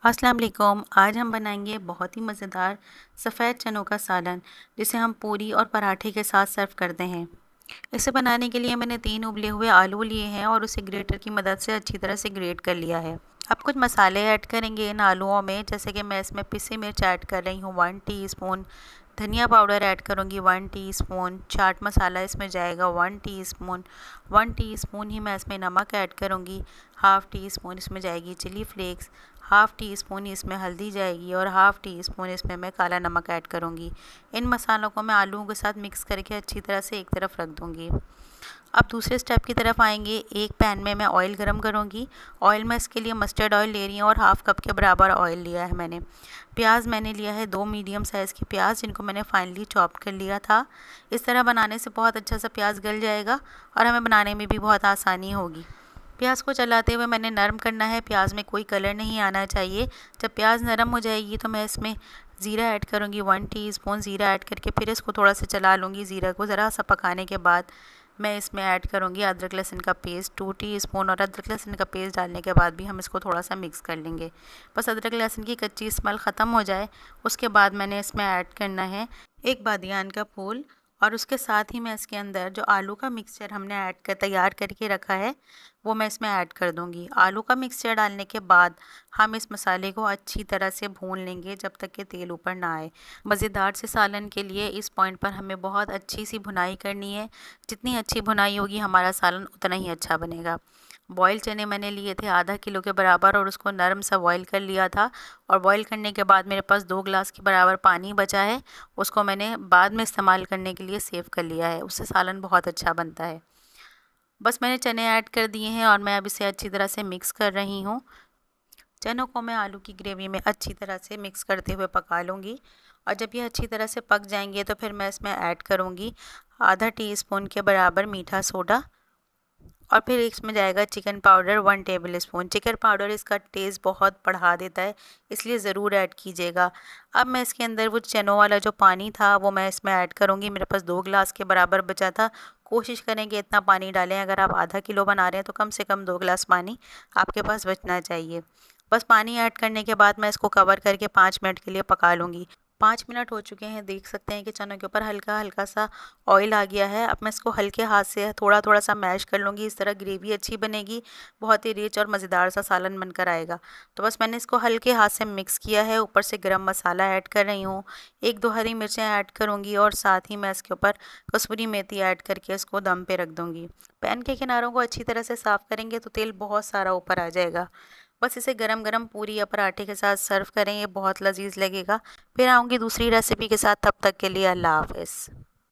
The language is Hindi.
अस्सलाम वालेकुम। आज हम बनाएंगे बहुत ही मज़ेदार सफ़ेद चनों का सालन, जिसे हम पूरी और पराठे के साथ सर्व करते हैं। इसे बनाने के लिए मैंने 3 उबले हुए आलू लिए हैं और उसे ग्रेटर की मदद से अच्छी तरह से ग्रेट कर लिया है। अब कुछ मसाले ऐड करेंगे इन आलूओं में, जैसे कि मैं इसमें पिसी मिर्च ऐड कर रही हूँ 1 टीस्पून, धनिया पाउडर ऐड करूँगी 1 टीस्पून, चाट मसाला इसमें जाएगा 1 टीस्पून, 1 टीस्पून ही मैं इसमें नमक ऐड करूँगी, हाफ़ टी स्पून इसमें जाएगी chilli flakes, half teaspoon इसमें हल्दी जाएगी और हाफ़ टी स्पून इसमें मैं काला नमक ऐड करूँगी। इन मसालों को मैं आलूओं के साथ मिक्स करके अच्छी तरह से एक तरफ रख दूँगी। अब दूसरे स्टेप की तरफ आएंगे। एक पैन में मैं ऑयल गरम करूँगी। ऑयल में इसके लिए मस्टर्ड ऑयल ले रही हूँ और हाफ़ कप के बराबर ऑयल लिया है मैंने। प्याज मैंने लिया है 2 मीडियम साइज़ के प्याज, जिनको मैंने फाइनली चॉप कर लिया था। इस तरह बनाने से बहुत अच्छा सा प्याज गल जाएगा और हमें बनाने में भी बहुत आसानी होगी। प्याज को चलाते हुए मैंने नरम करना है। प्याज में कोई कलर नहीं आना चाहिए। जब प्याज नरम हो जाएगी तो मैं इसमें ज़ीरा ऐड करूँगी 1 टीस्पून। ज़ीरा ऐड करके फिर इसको थोड़ा सा चला लूँगी। ज़ीरा को ज़रा सा पकाने के बाद मैं इसमें ऐड करूँगी अदरक लहसुन का पेस्ट 2 टीस्पून, और अदरक लहसुन का पेस्ट डालने के बाद भी हम इसको थोड़ा सा मिक्स कर लेंगे। बस अदरक लहसुन की कच्ची स्मेल ख़त्म हो जाए, उसके बाद मैंने इसमें ऐड करना है एक बादियान का फूल, और उसके साथ ही मैं इसके अंदर जो आलू का मिक्सचर हमने ऐड कर तैयार करके रखा है वो मैं इसमें ऐड कर दूंगी। आलू का मिक्सचर डालने के बाद हम इस मसाले को अच्छी तरह से भून लेंगे जब तक कि तेल ऊपर ना आए। मज़ेदार से सालन के लिए इस पॉइंट पर हमें बहुत अच्छी सी भुनाई करनी है। जितनी अच्छी भुनाई होगी हमारा सालन उतना ही अच्छा बनेगा। बॉयल चने मैंने लिए थे आधा किलो के बराबर और उसको नरम सा बॉयल कर लिया था, और बॉयल करने के बाद मेरे पास 2 गिलास के बराबर पानी बचा है। उसको मैंने बाद में इस्तेमाल करने के लिए सेव कर लिया है। उससे सालन बहुत अच्छा बनता है। बस मैंने चने ऐड कर दिए हैं और मैं अब इसे अच्छी तरह से मिक्स कर रही हूँ। चनों को मैं आलू की ग्रेवी में अच्छी तरह से मिक्स करते हुए पका लूँगी, और जब ये अच्छी तरह से पक जाएंगे तो फिर मैं इसमें ऐड करूँगी आधा टीस्पून के बराबर मीठा सोडा, और फिर इसमें जाएगा chicken powder 1 table spoon. Chicken powder इसका टेस्ट बहुत बढ़ा देता है, इसलिए ज़रूर ऐड कीजिएगा। अब मैं इसके अंदर वो चनों वाला जो पानी था वो मैं इसमें ऐड करूँगी। मेरे पास 2 गिलास के बराबर बचा था। कोशिश करें कि इतना पानी डालें। अगर आप आधा किलो बना रहे हैं तो कम से कम 2 गिलास पानी आपके पास बचना चाहिए। बस पानी ऐड करने के बाद मैं इसको कवर करके 5 मिनट के लिए पका लूँगी। 5 मिनट हो चुके हैं। देख सकते हैं कि चनों के ऊपर हल्का हल्का सा ऑयल आ गया है। अब मैं इसको हल्के हाथ से थोड़ा थोड़ा सा मैश कर लूँगी। इस तरह ग्रेवी अच्छी बनेगी, बहुत ही रिच और मज़ेदार सा सालन बनकर आएगा। तो बस मैंने इसको हल्के हाथ से मिक्स किया है। ऊपर से गरम मसाला ऐड कर रही हूँ, 1-2 हरी मिर्चें ऐड करूँगी, और साथ ही मैं इसके ऊपर कसूरी मेथी ऐड करके इसको दम पे रख दूँगी। पैन के किनारों को अच्छी तरह से साफ़ करेंगे तो तेल बहुत सारा ऊपर आ जाएगा। बस इसे गरम गरम पूरी या पराठे के साथ सर्व करें, ये बहुत लजीज लगेगा। फिर आऊँगी दूसरी रेसिपी के साथ। तब तक के लिए अल्लाह हाफ़िज़।